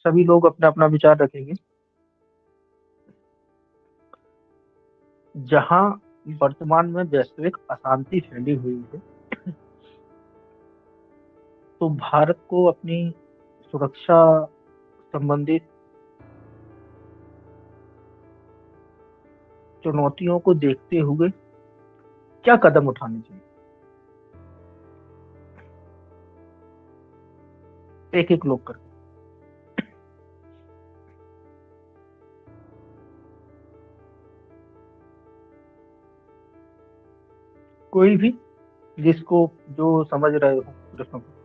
सभी लोग अपना अपना विचार रखेंगे। जहां वर्तमान में वैश्विक अशांति फैली हुई है, तो भारत को अपनी सुरक्षा संबंधित चुनौतियों को देखते हुए क्या कदम उठाने चाहिए? एक एक लोग करके। कोई भी, जिसको जो समझ रहे हो प्रश्न को।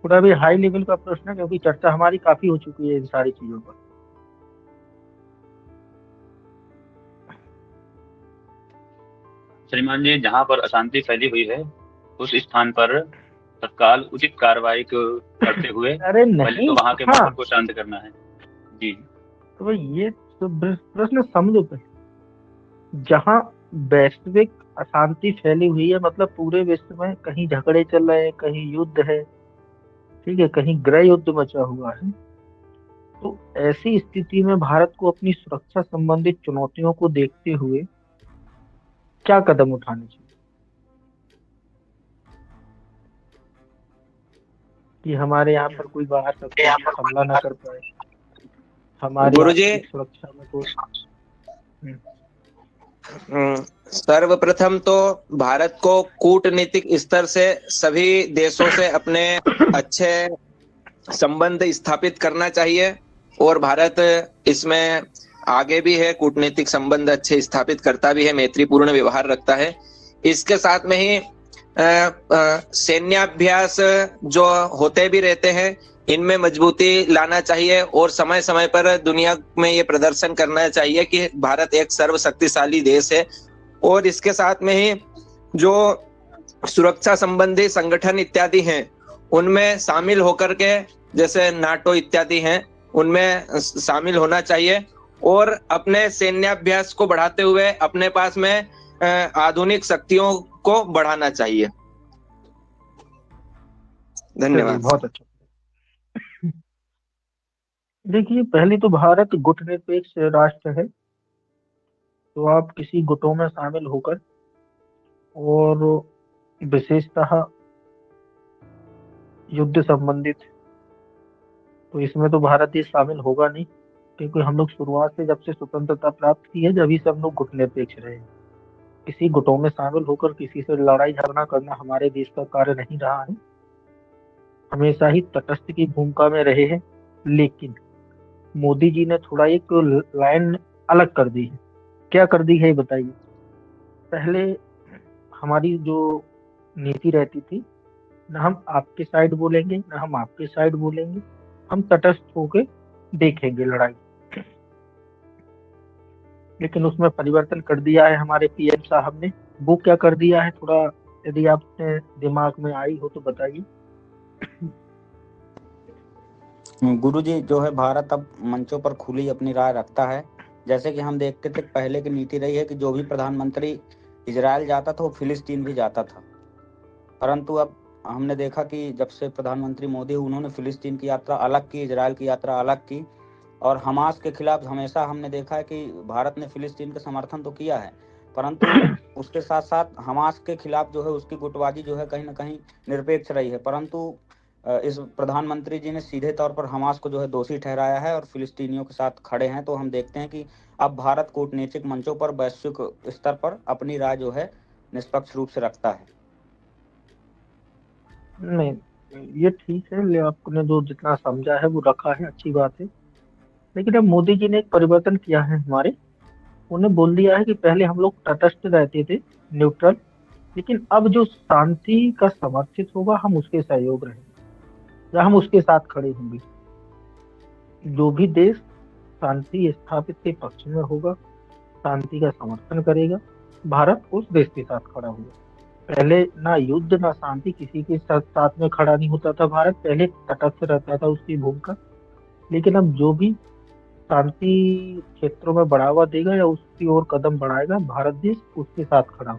थोड़ा भी हाई लेवल का प्रश्न है, क्योंकि चर्चा हमारी काफी हो चुकी है इन सारी चीजों पर। श्रीमान जी, जहाँ पर अशांति फैली हुई है उस स्थान पर तत्काल उचित कार्रवाई करते हुए अरे पहले नहीं, तो वहां के हाँ, माहौल को शांत करना है। जी। तो भाई ये तो प्रश्न समझो पहले। जहाँ वैश्विक अशांति फैली हुई है, मतलब पूरे विश्व में कहीं झगड़े चल रहे हैं, कहीं युद्ध है, ठीक है, कहीं गृह युद्ध मचा हुआ है। तो ऐसी स्थिति में भारत को अपनी सुरक्षा संबंधित चुनौतियों को देखते हुए क्या कदम उठाने चाहिए कि हमारे यहाँ पर कोई बाहर का कोई हमला ना कर पाए, हमारी गुरुजी, आंतरिक सुरक्षा में कोई। हम्म, सर्वप्रथम तो भारत को कूटनीतिक स्तर से सभी देशों से अपने अच्छे संबंध स्थापित करना चाहिए, और भारत इसमें आगे भी है, कूटनीतिक संबंध अच्छे स्थापित करता भी है, मैत्रीपूर्ण व्यवहार रखता है। इसके साथ में ही सैन्याभ्यास जो होते भी रहते हैं, इनमें मजबूती लाना चाहिए, और समय समय पर दुनिया में ये प्रदर्शन करना चाहिए कि भारत एक सर्वशक्तिशाली देश है। और इसके साथ में ही जो सुरक्षा संबंधी संगठन इत्यादि हैं, उनमें शामिल होकर के, जैसे नाटो इत्यादि हैं, उनमें शामिल होना चाहिए, और अपने सैन्याभ्यास को बढ़ाते हुए अपने पास में आधुनिक शक्तियों को बढ़ाना चाहिए। चलिए, धन्यवाद। बहुत अच्छा। देखिए, पहले तो भारत गुटनिरपेक्ष राष्ट्र है, तो आप किसी गुटों में शामिल होकर, और विशेषतः युद्ध संबंधित, तो इसमें तो भारत देश शामिल होगा नहीं, क्योंकि हम लोग शुरुआत से, जब से स्वतंत्रता प्राप्त की है, जब से हम लोग गुटनिरपेक्ष रहे हैं। किसी गुटों में शामिल होकर किसी से लड़ाई झगड़ा करना हमारे देश का कार्य नहीं रहा है। हमेशा ही तटस्थ की भूमिका में रहे हैं। लेकिन मोदी जी ने थोड़ा एक लाइन अलग कर दी है। क्या कर दी है ये बताइए। पहले हमारी जो नीति रहती थी, ना हम आपके साइड बोलेंगे ना हम आपके साइड बोलेंगे, हम तटस्थ होके देखेंगे लड़ाई। लेकिन उसमें परिवर्तन कर दिया है हमारे पीएम साहब ने। वो क्या कर दिया है, थोड़ा यदि आपने दिमाग में आई हो तो बताइए। गुरुजी, जो है भारत अब मंचों पर खुली अपनी राय रखता है। जैसे कि हम देखते थे, पहले की नीति रही है कि जो भी प्रधानमंत्री इजराइल जाता था वो फिलिस्तीन भी जाता था। परंतु अब हमने देखा कि जब से प्रधानमंत्री मोदी, उन्होंने फिलिस्तीन की यात्रा अलग की, इजराइल की यात्रा अलग की, और हमास के खिलाफ हमेशा हमने देखा है कि भारत ने फिलिस्तीन का समर्थन तो किया है, परंतु उसके साथ साथ हमास के खिलाफ जो है उसकी गुटबाजी जो है कहीं ना कहीं निरपेक्ष रही है। परंतु इस प्रधानमंत्री जी ने सीधे तौर पर हमास को जो है दोषी ठहराया है और फिलिस्तीनियों के साथ खड़े हैं। तो हम देखते हैं कि अब भारत कूटनीतिक मंचों पर वैश्विक स्तर पर अपनी राय जो है निष्पक्ष रूप से रखता है। नहीं, ये ठीक है, ले आपने जो जितना समझा है वो रखा है, अच्छी बात है। लेकिन अब मोदी जी ने एक परिवर्तन किया है हमारे। उन्हें बोल दिया है कि पहले हम लोग तटस्थ रहते थे, न्यूट्रल, लेकिन अब जो शांति का समर्थित होगा हम उसके सहयोग रहेंगे, या हम उसके साथ खड़े होंगे। जो भी देश शांति स्थापित के पक्ष में होगा, शांति का समर्थन करेगा, भारत उस देश के साथ खड़ा होगा। पहले ना युद्ध ना शांति, किसी के साथ साथ में खड़ा नहीं होता था भारत। पहले तटस्थ रहता था उसकी भूमिका। लेकिन अब जो भी शांति क्षेत्रों में बढ़ावा देगा या उसकी ओर कदम बढ़ाएगा, भारत देश उसके साथ खड़ा हो।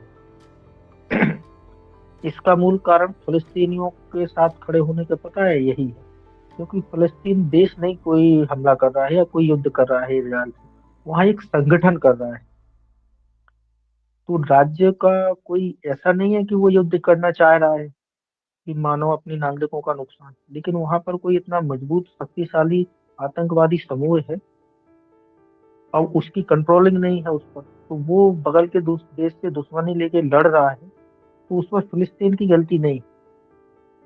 इसका मूल कारण फिलिस्तीनियों के साथ खड़े होने का पता है, यही है। क्योंकि फिलिस्तीन देश नहीं कोई हमला कर रहा है या कोई युद्ध कर रहा है इजराइल से, वहां एक संगठन कर रहा है। तो राज्य का कोई ऐसा नहीं है कि वो युद्ध करना चाह रहा है कि मानो अपने नागरिकों का नुकसान, लेकिन वहां पर कोई इतना मजबूत शक्तिशाली आतंकवादी समूह है और उसकी कंट्रोलिंग नहीं है उस पर, तो वो बगल के देश से दुश्मनी लेके लड़ रहा है, तो उस पर फिलिस्तीन की गलती नहीं।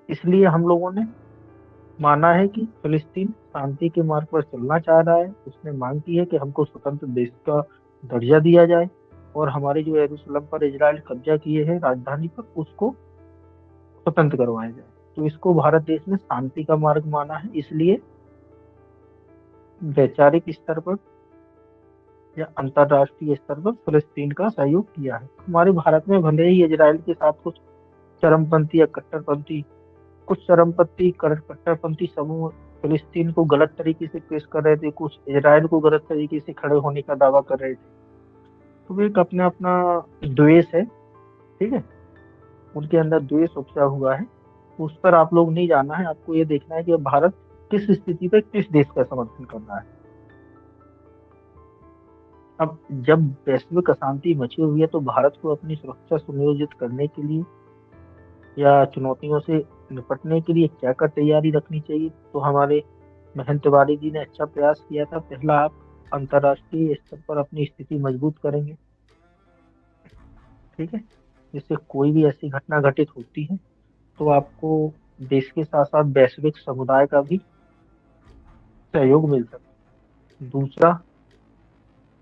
इसलिए हम लोगों ने माना है कि फिलिस्तीन शांति के मार्ग पर चलना चाह रहा है। उसने मांग की है कि हमको स्वतंत्र देश का दर्जा दिया जाए और हमारे जो यरूशलेम पर इजराइल कब्जा किए हैं राजधानी पर, उसको स्वतंत्र करवाया जाए। तो इसको भारत देश ने शांति का मार्ग माना है, इसलिए वैचारिक स्तर पर या अंतरराष्ट्रीय स्तर पर फिलिस्तीन का सहयोग किया है। हमारे भारत में भले ही इजराइल के साथ कुछ चरमपंथी या कट्टरपंथी कुछ चरमपंथी कट्टरपंथी समूह फिलिस्तीन को गलत तरीके से पेश कर रहे थे, कुछ इजराइल को गलत तरीके से खड़े होने का दावा कर रहे थे। तो वो एक अपना अपना द्वेष है, ठीक है, उनके अंदर द्वेष उपजा हुआ है। तो उस पर आप लोग नहीं जाना है, आपको ये देखना है कि भारत किस स्थिति पे किस देश का समर्थन कर रहा है। अब जब वैश्विक अशांति मची हुई है, तो भारत को अपनी सुरक्षा सुनियोजित करने के लिए या चुनौतियों से निपटने के लिए क्या क्या तैयारी रखनी चाहिए। तो हमारे महंत तिवारी जी ने अच्छा प्रयास किया था। पहला, आप अंतर्राष्ट्रीय स्तर पर अपनी स्थिति मजबूत करेंगे, ठीक है, जिससे कोई भी ऐसी घटना घटित होती है तो आपको देश के साथ साथ वैश्विक समुदाय का भी सहयोग मिल सकता है। दूसरा,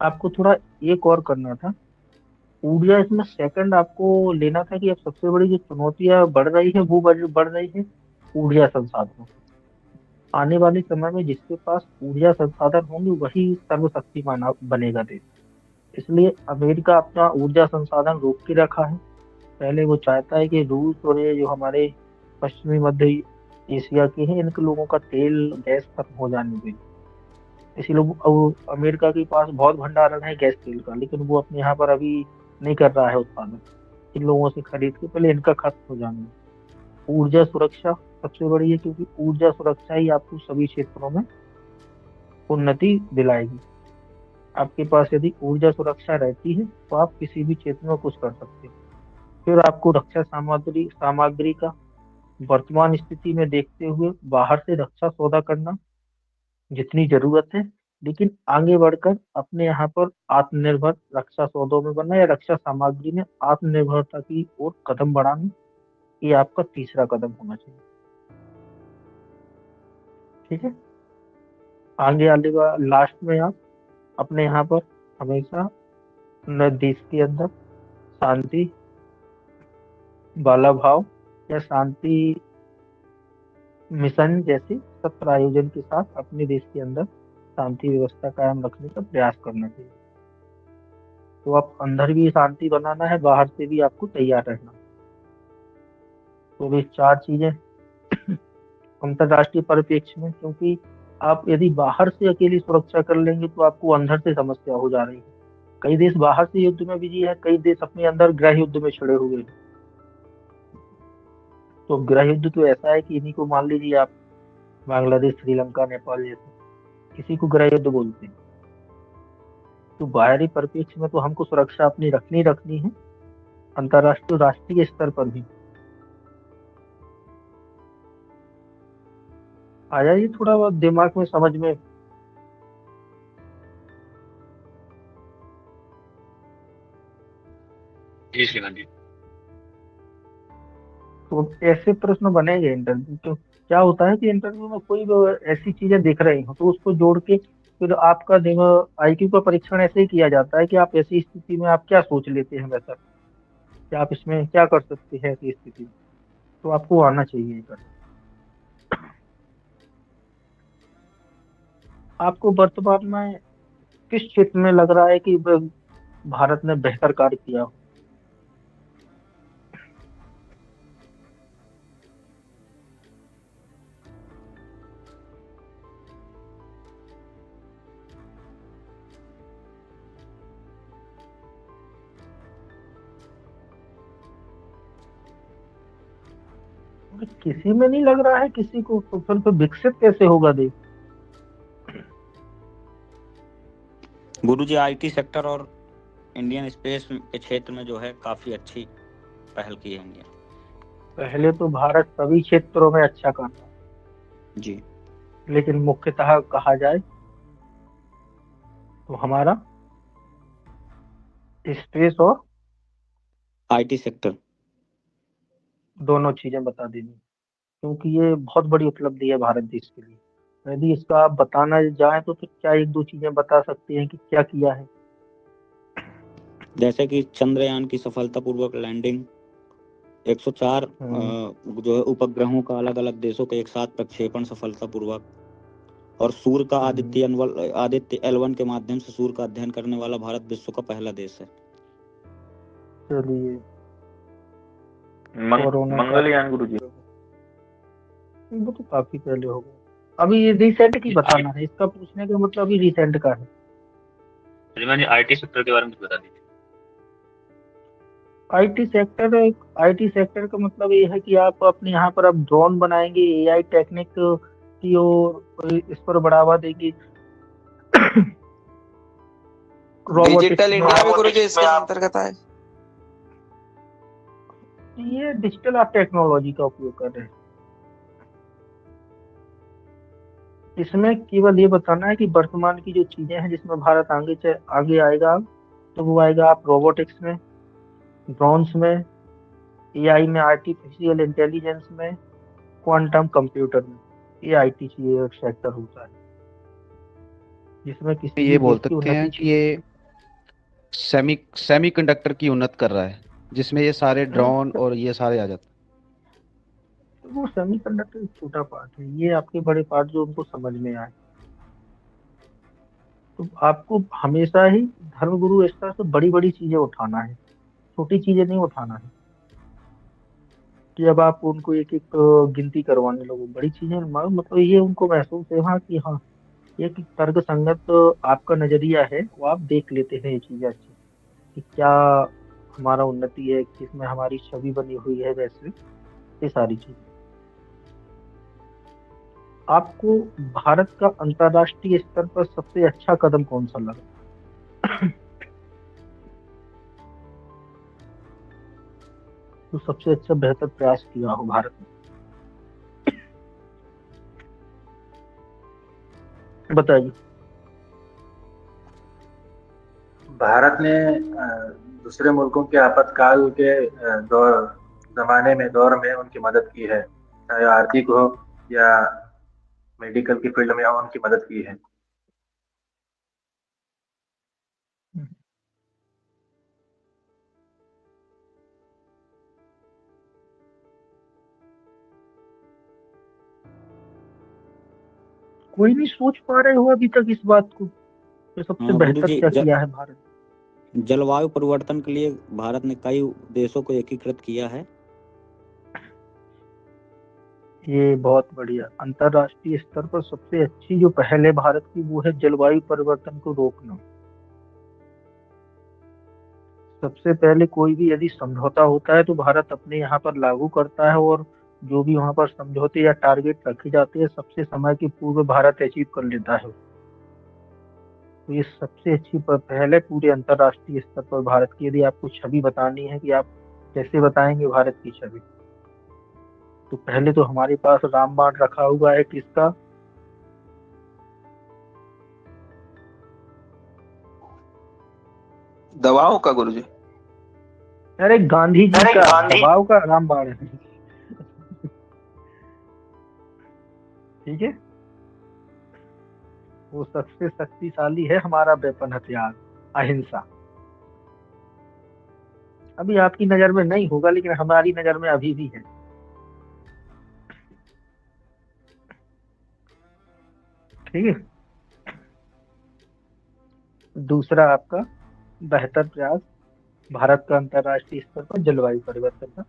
आपको थोड़ा एक और करना था, ऊर्जा इसमें सेकंड आपको लेना था कि अब सबसे बड़ी जो चुनौतियां बढ़ रही है वो बढ़ रही है ऊर्जा संसाधनों की। आने वाले समय में जिसके पास ऊर्जा संसाधन होंगे वही सर्वशक्तिमान बनेगा देश। इसलिए अमेरिका अपना ऊर्जा संसाधन रोक के रखा है। पहले वो चाहता है कि रूस और ये जो हमारे पश्चिमी मध्य एशिया के हैं, इनके लोगों का तेल गैस खत्म हो जाने दें। इसीलिए अमेरिका के पास बहुत भंडारण है गैस तेल का, लेकिन वो अपने यहाँ पर अभी नहीं कर रहा है उत्पादन। इन लोगों से खरीद के पहले इनका खत्म हो जाने दें। ऊर्जा सुरक्षा सबसे बड़ी है, क्योंकि ऊर्जा सुरक्षा ही आपको सभी क्षेत्रों में उन्नति दिलाएगी। आपके पास यदि ऊर्जा सुरक्षा रहती है तो आप किसी भी क्षेत्र में कुछ कर सकते हैं। फिर आपको रक्षा सामग्री सामग्री का वर्तमान स्थिति में देखते हुए बाहर से रक्षा सौदा करना जितनी जरूरत है, लेकिन आगे बढ़कर अपने यहाँ पर आत्मनिर्भर रक्षा सौदों में बनना या रक्षा सामग्री में आत्मनिर्भरता की ओर कदम बढ़ाना, ये आपका तीसरा कदम होना चाहिए, ठीक है। आगे आने का लास्ट में आप अपने यहाँ पर हमेशा अपने देश के अंदर शांति वाला भाव या शांति मिशन जैसे सत्र आयोजन के साथ अपने देश के अंदर शांति व्यवस्था कायम रखने का प्रयास करना चाहिए। तो आप अंदर भी शांति बनाना है, बाहर से भी आपको तैयार रहना। तो ये चार चीजें अंतरराष्ट्रीय परिप्रेक्ष्य में, क्योंकि आप यदि बाहर से अकेली सुरक्षा कर लेंगे तो आपको अंदर से समस्या हो जा रही है। कई देश बाहर से युद्ध में बिजी है, कई देश अपने अंदर गृह युद्ध में छिड़े हुए हैं। तो गृह युद्ध तो ऐसा है कि इन्हीं को मान लीजिए आप, बांग्लादेश, श्रीलंका, नेपाल जैसे, किसी को गृह युद्ध बोलते हैं। तो बाहरी परिप्रेक्ष्य में तो हमको सुरक्षा अपनी रखनी है, अंतरराष्ट्रीय राष्ट्रीय स्तर पर भी। आ जाइए थोड़ा बहुत दिमाग में समझ में। जी श्रीमान जी। तो ऐसे प्रश्न बनेंगे इंटरव्यू, तो क्या होता है कि इंटरव्यू में कोई भी ऐसी चीजें दिख रही हो तो उसको जोड़ के फिर आपका दिमाग आईक्यू का परीक्षण ऐसे ही किया जाता है कि आप ऐसी स्थिति में आप क्या सोच लेते हैं बेहतर, कि आप इसमें क्या कर सकते हैं ऐसी स्थिति में। तो आपको आना चाहिए ये करना। आपको वर्तमान में किस क्षेत्र में लग रहा है कि भारत ने बेहतर कार्य किया हो? किसी में नहीं लग रहा है किसी को, तो फिर विकसित कैसे होगा देश? गुरुजी आईटी सेक्टर और इंडियन स्पेस के क्षेत्र में जो है काफी अच्छी पहल की है इंडिया। पहले तो भारत सभी क्षेत्रों में अच्छा कर रहा है, जी लेकिन मुख्यतः कहा जाए तो हमारा स्पेस और आईटी सेक्टर। दोनों चीजें बता देनी, क्योंकि ये बहुत बड़ी उपलब्धि है भारत देश के लिए। यदि इसका आप बताना जाए तो फिर क्या एक दो चीजें बता सकते हैं कि क्या किया है? जैसे कि चंद्रयान की सफलतापूर्वक लैंडिंग, 104 जो है उपग्रहों का अलग अलग देशों के एक साथ प्रक्षेपण सफलतापूर्वक, और सूर्य का आदित्य L1 के माध्यम से सूर्य का अध्ययन करने वाला भारत विश्व का पहला देश है। चलिए, कोरोना का मंगलयान गुरुजी। वो तो काफी पहले हो गया। अभी ये रिसेंट की बताना है, इसका पूछने का मतलब अभी रिसेंट का है। श्रीमान जी आईटी सेक्टर के बारे में कुछ बता दीजिए। आईटी सेक्टर का मतलब ये है कि आप अपने यहाँ पर अब ड्रोन बनाएंगे, एआई टेक्निक की ओर इस पर बढ़ावा देंगे। रोबोटिक्स डिजिटल में इंडिया भी आप गुरुजी इसके अंतर्गत आए। ये डिजिटल आप टेक्नोलॉजी का उपयोग कर रहे हैं। इसमें केवल ये बताना है कि वर्तमान की जो चीजें हैं जिसमें भारत आगे आएगा, तो वो आएगा आप रोबोटिक्स में, ड्रोन्स में, एआई में, आर्टिफिशियल इंटेलिजेंस में, क्वांटम कंप्यूटर में। ये आईटी सेक्टर होता है जिसमें किसी ये भी बोल देश की सकते हैं उन्नति कि ये सेमीकंडक्टर की उन्नत कर रहा है, जिसमें ये सारे ड्रोन और ये सारे आ जाते वो सेमीकंडक्टर एक छोटा पार्ट है, ये आपके बड़े पार्ट जो उनको समझ में आए। तो आपको हमेशा ही धर्मगुरु इस तरह से बड़ी बड़ी चीजें उठाना है, छोटी चीजें नहीं उठाना है कि अब आप उनको एक एक गिनती करवाने लगो। बड़ी चीजें मतलब ये उनको महसूस है हाँ कि हाँ एक तर्क संगत आपका नजरिया है, वो आप देख लेते हैं ये चीजें अच्छी कि क्या हमारा उन्नति है, किसमें हमारी छवि बनी हुई है वैसे, ये सारी चीजें। आपको भारत का अंतर्राष्ट्रीय स्तर पर सबसे अच्छा कदम कौन सा लगा, तो सबसे अच्छा बेहतर प्रयास किया हो भारत ने, बताइए। भारत ने दूसरे मुल्कों के आपातकाल के दौर में उनकी मदद की है, चाहे आर्थिक हो या मेडिकल की फील्ड में उनकी मदद की है। कोई नहीं सोच पा रहे हो अभी तक इस बात को, तो सबसे बेहतर गुरुजी क्या किया है भारत? जलवायु परिवर्तन के लिए भारत ने कई देशों को एकीकृत किया है। ये बहुत बढ़िया। अंतरराष्ट्रीय स्तर पर सबसे अच्छी जो पहल है भारत की वो है जलवायु परिवर्तन को रोकना। सबसे पहले कोई भी यदि समझौता होता है तो भारत अपने यहाँ पर लागू करता है, और जो भी वहाँ पर समझौते या टारगेट रखे जाते हैं सबसे समय के पूर्व भारत अचीव कर लेता है। तो ये सबसे अच्छी पहल है पूरे अंतरराष्ट्रीय स्तर पर भारत की। यदि आपको छवि बतानी है कि आप कैसे बताएंगे भारत की छवि, तो पहले तो हमारे पास रामबाण रखा हुआ है किसका? दवाओं का गुरुजी। अरे गांधी जी का दबाव का रामबाण है। ठीक है, वो सबसे शक्तिशाली है हमारा वेपन, हथियार, अहिंसा। अभी आपकी नजर में नहीं होगा लेकिन हमारी नजर में अभी भी है। ठीक है। दूसरा आपका बेहतर प्रयास भारत का अंतरराष्ट्रीय स्तर पर जलवायु परिवर्तन का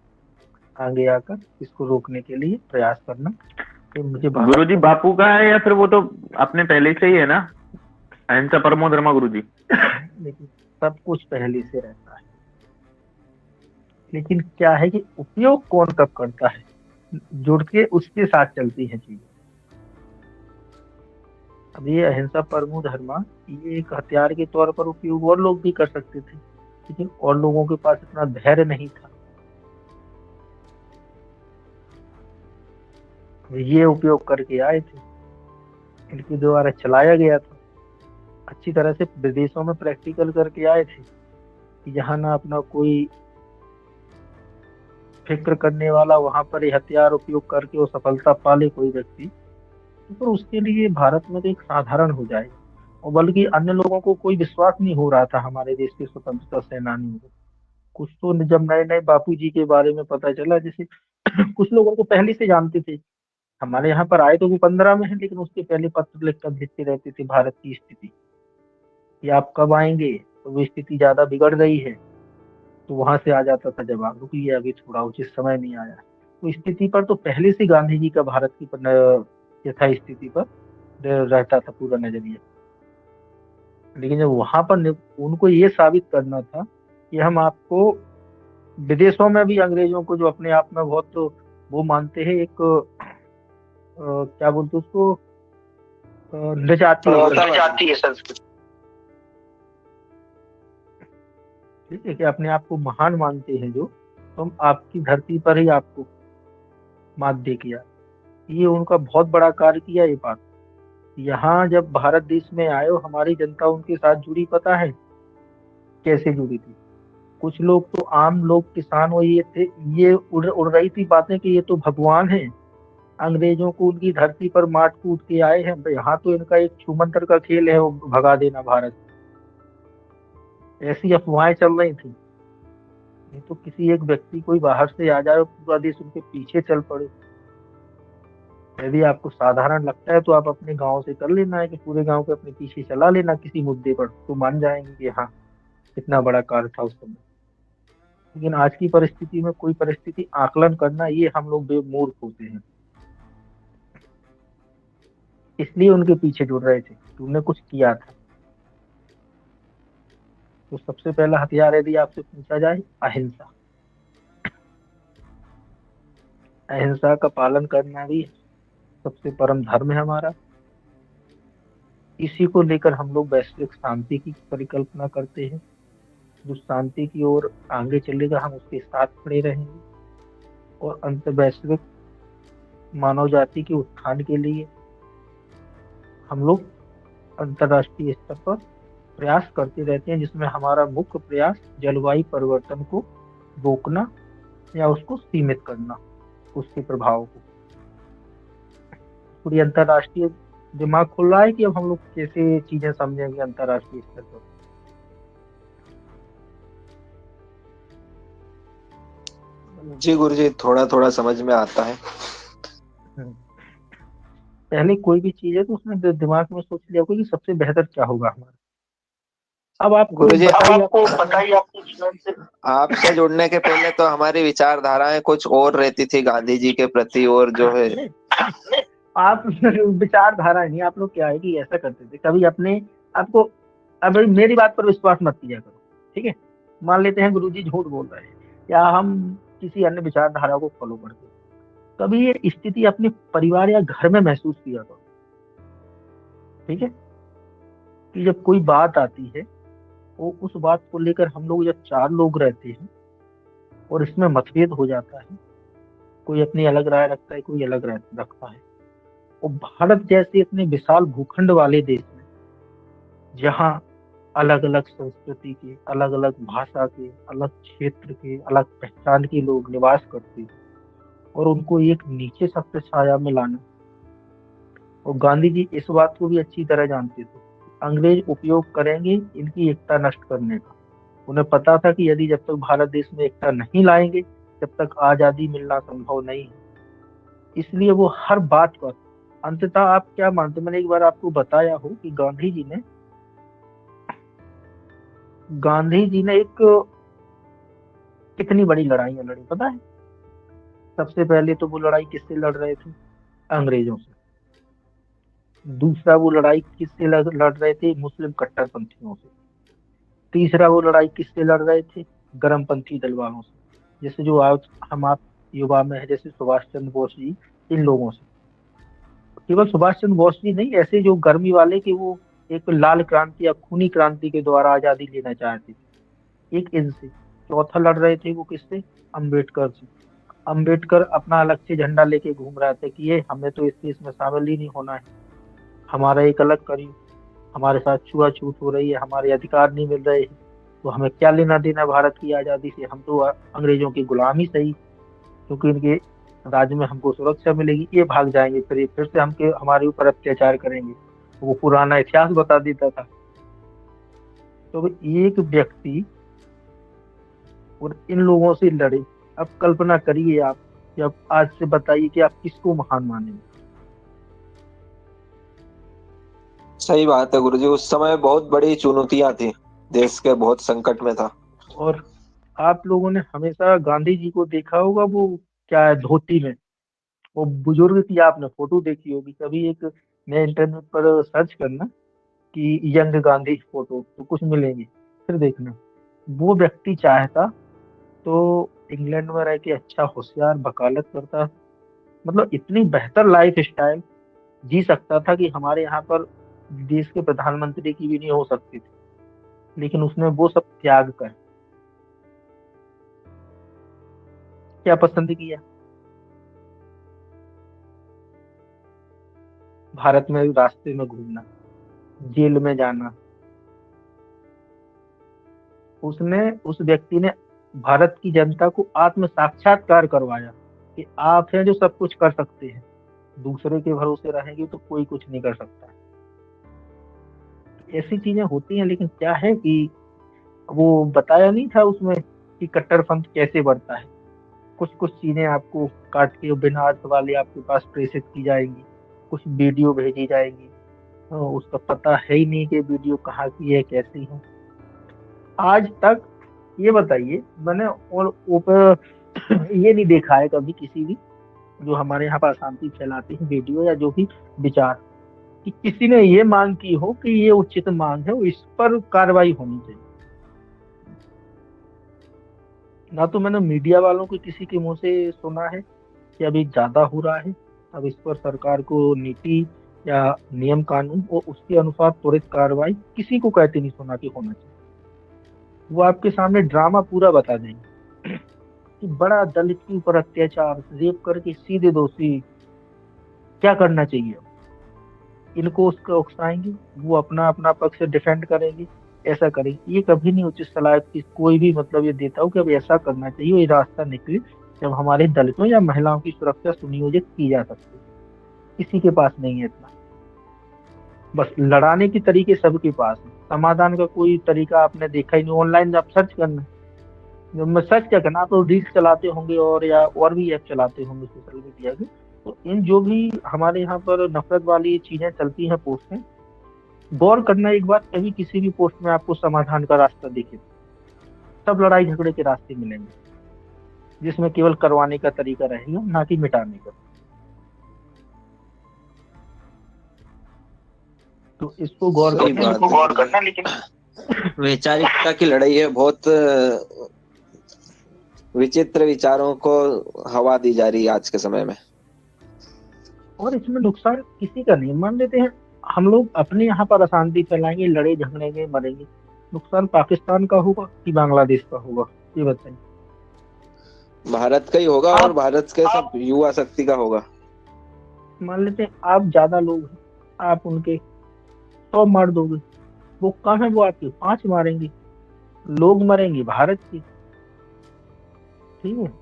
आगे आकर इसको रोकने के लिए प्रयास करना। तो मुझे गुरुजी बापू का है या फिर वो तो अपने पहले से ही है ना, अहिंसा परमो धर्मा गुरुजी। लेकिन सब कुछ पहले से रहता है, लेकिन क्या है कि उपयोग कौन कब करता है, जुड़ के उसके साथ चलती हैं चीजें। अब ये अहिंसा परमो धर्मा, ये एक हथियार के तौर पर उपयोग और लोग भी कर सकते थे, लेकिन और लोगों के पास इतना धैर्य नहीं था। ये उपयोग करके आए थे, इनके द्वारा चलाया गया था। अच्छी तरह से विदेशों में प्रैक्टिकल करके आए थे कि जहाँ ना अपना कोई फिक्र करने वाला, वहां पर ये हथियार उपयोग करके वो सफलता पाले कोई व्यक्ति, तो फिर उसके लिए भारत में तो एक साधारण हो जाए। और बल्कि अन्य लोगों को कोई विश्वास नहीं हो रहा था हमारे देश के स्वतंत्रता सेनानियों को। कुछ तो जब नए नए बापू जी के बारे में पता चला, जैसे कुछ लोगों को पहले से जानते थे, हमारे यहाँ पर आए तो वो 15 में है, लेकिन उसके पहले पत्र लिख कर भेजते रहते थे भारत की स्थिति कि आप कब आएंगे, तो वो स्थिति ज्यादा बिगड़ रही है। तो वहां से आ जाता था जवाब, रुकिए अभी थोड़ा उचित समय नहीं आया। तो स्थिति पर तो पहले से गांधी जी का भारत की यथा स्थिति पर रहता था पूरा नजरिया। लेकिन जब वहां पर उनको ये साबित करना था कि हम आपको, विदेशों में भी अंग्रेजों को जो अपने आप में बहुत वो मानते हैं, एक क्या बोलते उसको, निजाती है संस्कृति, ठीक है, कि अपने आप को महान मानते हैं जो, तो हम आपकी धरती पर ही आपको मात दे किया। ये उनका बहुत बड़ा कार्य किया ये बात। यहाँ जब भारत देश में आए हो, हमारी जनता उनके साथ जुड़ी, पता है कैसे जुड़ी थी? कुछ लोग तो आम लोग, किसान वो ये थे, ये उड़ रही थी बातें कि ये तो भगवान है, अंग्रेजों को उनकी धरती पर मार कूट के आए हैं, तो यहाँ तो इनका एक छूमंतर का खेल है वो भगा देना भारत। ऐसी अफवाहें चल रही थी। नहीं तो किसी एक व्यक्ति कोई बाहर से आ जाए और पूरा देश उनके पीछे चल पड़े। यदि आपको साधारण लगता है तो आप अपने गांव से कर लेना है कि पूरे गांव के अपने पीछे चला लेना किसी मुद्दे पर, तो मान जाएंगे कि हाँ कितना बड़ा कार्य था उस समय। लेकिन आज की परिस्थिति में कोई परिस्थिति आकलन करना, ये हम लोग बेमूर्ख होते हैं। इसलिए उनके पीछे जुड़ रहे थे कि उन्होंने कुछ किया था। तो सबसे पहला हथियार यदि आपसे पूछा जाए, अहिंसा। अहिंसा का पालन करना भी सबसे परम धर्म है हमारा। इसी को लेकर हम लोग वैश्विक शांति की परिकल्पना करते हैं। जो शांति की ओर आगे चलेगा, हम उसके साथ खड़े रहेंगे। और अंत वैश्विक मानव जाति के उत्थान के लिए हम लोग अंतर्राष्ट्रीय स्तर पर प्रयास करते रहते हैं, जिसमें हमारा मुख्य प्रयास जलवायु परिवर्तन को रोकना या उसको सीमित करना, उसके प्रभाव को। पूरी अंतर्राष्ट्रीय दिमाग खुल रहा है कि अब हम लोग कैसे चीजें समझेंगे अंतर्राष्ट्रीय स्तर पर। जी गुरुजी, थोड़ा थोड़ा समझ में आता है। पहले कोई भी चीज है तो उसमें दिमाग में सोच लिया होगा कि सबसे बेहतर क्या होगा हमारा। अब आपको गुरुजी, बताइए आपके जीवन से। आपसे जुड़ने के पहले तो हमारी विचारधाराएं कुछ और रहती थी गांधी जी के प्रति, और जो है आप विचारधारा नहीं, आप लोग क्या है कि ऐसा करते थे कभी अपने आपको, अब मेरी बात पर विश्वास मत किया करो, ठीक है? मान लेते हैं गुरुजी झूठ बोल रहे हैं या हम किसी अन्य विचारधारा को फॉलो करते हैं, कभी ये स्थिति अपने परिवार या घर में महसूस किया करो, ठीक है? कि जब कोई बात आती है, वो उस बात को लेकर हम लोग जब 4 लोग रहते हैं और इसमें मतभेद हो जाता है, कोई अपनी अलग राय रखता है, कोई अलग राय रखता है, और भारत जैसे इतने विशाल भूखंड वाले देश में, जहाँ अलग अलग संस्कृति के, अलग अलग भाषा के, अलग क्षेत्र के, अलग पहचान के लोग निवास करते, और उनको एक नीचे छत्र छाया में लाना। और गांधी जी इस बात को भी अच्छी तरह जानते थे, अंग्रेज उपयोग करेंगे इनकी एकता नष्ट करने का। उन्हें पता था कि यदि जब तक भारत देश में एकता नहीं लाएंगे, जब तक आजादी मिलना संभव नहीं है। इसलिए वो हर बात पर, अंततः आप क्या मानते, मैंने एक बार आपको बताया हो कि गांधी जी ने एक कितनी बड़ी लड़ाइयां लड़ी, पता है? सबसे पहले तो वो लड़ाई किससे लड़ रहे थे? अंग्रेजों से। दूसरा वो लड़ाई किससे लड़ रहे थे? मुस्लिम कट्टरपंथियों से। तीसरा वो लड़ाई किससे लड़ रहे थे? गर्मपंथी दल वालों से, जैसे जो आज हम आप युवा में है, जैसे सुभाष चंद्र बोस जी, इन लोगों से। केवल सुभाष चंद्र बोस जी नहीं, ऐसे जो गर्मी वाले कि वो एक लाल क्रांति या खूनी क्रांति के द्वारा आजादी लेना चाहते थे, एक इनसे। चौथा लड़ रहे थे वो किससे? अम्बेडकर से। अम्बेडकर अपना अलग से झंडा लेके घूम रहा था कि ये हमें तो इस देश में शामिल ही नहीं होना है, हमारा एक अलग करिए, हमारे साथ छुआछूत हो रही है, हमारे अधिकार नहीं मिल रहे हैं, तो हमें क्या लेना देना भारत की आजादी से, हम तो अंग्रेजों की गुलामी सही, क्योंकि इनके राज्य में हमको सुरक्षा मिलेगी, ये भाग जाएंगे, फिर ये फिर से हमके हमारे ऊपर अत्याचार करेंगे। वो पुराना इतिहास बता देता था। तो एक व्यक्ति और इन लोगों से लड़े। अब कल्पना करिए आप कि अब आज से बताइए कि आप किसको महान मानेंगे। सही बात है गुरुजी, उस समय बहुत बड़ी चुनौतियां थी, देश के बहुत संकट में था। और आप लोगों ने हमेशा गांधी जी को देखा होगा, वो क्या है, धोती में। वो बुजुर्ग की आपने फोटो देखी होगी कभी, एक नए इंटरनेट पर सर्च करना कि यंग गांधी फोटो, तो कुछ मिलेंगे, फिर देखना। वो व्यक्ति चाहता तो इंग्लैंड में रह के अच्छा होशियार वकालत करता, मतलब इतनी बेहतर लाइफ स्टाइल जी सकता था कि हमारे यहाँ पर देश के प्रधानमंत्री की भी नहीं हो सकती थी। लेकिन उसने वो सब त्याग कर क्या पसंद किया? भारत में रास्ते में घूमना, जेल में जाना। उस व्यक्ति ने भारत की जनता को आत्म साक्षात्कार करवाया कि आप हैं जो सब कुछ कर सकते हैं, दूसरे के भरोसे रहेंगे तो कोई कुछ नहीं कर सकता। ऐसी चीजें होती हैं, लेकिन क्या है कि वो बताया नहीं था उसमें कि कट्टरपंथ कैसे बढ़ता है। कुछ कुछ चीजें आपको काट के बिना अर्थ वाली आपके पास प्रेषित की जाएंगी, कुछ वीडियो भेजी जाएंगी, उसका पता है ही नहीं कि वीडियो कहाँ की है, कैसी है। आज तक ये बताइए, मैंने और ऊपर ये नहीं देखा है कभी किसी भी जो हमारे यहाँ पर अशांति फैलाते हैं वीडियो या जो भी विचार, कि किसी ने ये मांग की हो कि ये उचित मांग है, इस पर कार्रवाई होनी चाहिए। ना तो मैंने मीडिया वालों को किसी के मुंह से सुना है कि अभी ज्यादा हो रहा है, अब इस पर सरकार को नीति या नियम कानून और उसके अनुसार त्वरित कार्रवाई, किसी को कहते नहीं सुना कि होना चाहिए। वो आपके सामने ड्रामा पूरा बता देंगे कि बड़ा दलित के ऊपर अत्याचार, रेप करके सीधे दोषी, क्या करना चाहिए। इनको उसका उकसाएंगे, वो अपना अपना पक्ष डिफेंड करेंगे, ऐसा करेंगे। ये कभी नहीं उचित सलाह कि कोई भी मतलब ये देता हो कि अब ऐसा करना चाहिए, ये रास्ता निकले जब हमारे दलितों या महिलाओं की सुरक्षा सुनियोजित की जा सकती है। किसी के पास नहीं है इतना। बस लड़ाने के तरीके सबके पास है, समाधान का कोई तरीका आपने देखा ही नहीं। ऑनलाइन आप सर्च करना, जब मैं सर्च क्या करना, आप तो रील्स चलाते होंगे और या और भी ऐप चलाते होंगे सोशल मीडिया के, तो इन जो भी हमारे यहाँ पर नफरत वाली चीजें चलती हैं पोस्ट में, गौर करना एक बात, कभी किसी भी पोस्ट में आपको समाधान का रास्ता दिखे? सब लड़ाई झगड़े के रास्ते मिलेंगे, जिसमें केवल करवाने का तरीका रहेगा, ना कि मिटाने का। तो इसको गौर सही करना, बात है। लेकिन वैचारिकता की लड़ाई है, बहुत विचित्र विचारों को हवा दी जा रही है आज के समय में। और इसमें नुकसान किसी का नहीं। मान लेते हैं हम लोग अपने यहाँ पर अशांति फैलाएंगे, लड़े झगड़ेंगे, मरेंगे, नुकसान पाकिस्तान का होगा कि बांग्लादेश का होगा? ये बताइए। भारत का ही होगा और भारत के सब युवा शक्ति का होगा। मान लेते हैं आप ज्यादा लोग हैं, आप उनके 100 मार दोगे, वो कम है, वो आपके 5 मारेंगे, लोग मरेंगे भारत की, ठीक है।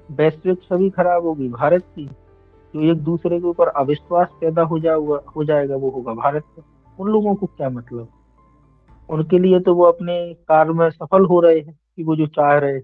वैश्विक छवि खराब होगी भारत की, जो एक दूसरे के ऊपर अविश्वास पैदा हो जाएगा, वो होगा भारत का। उन लोगों को क्या मतलब? उनके लिए तो वो अपने कार्य में सफल हो रहे हैं कि वो जो चाह रहे हैं।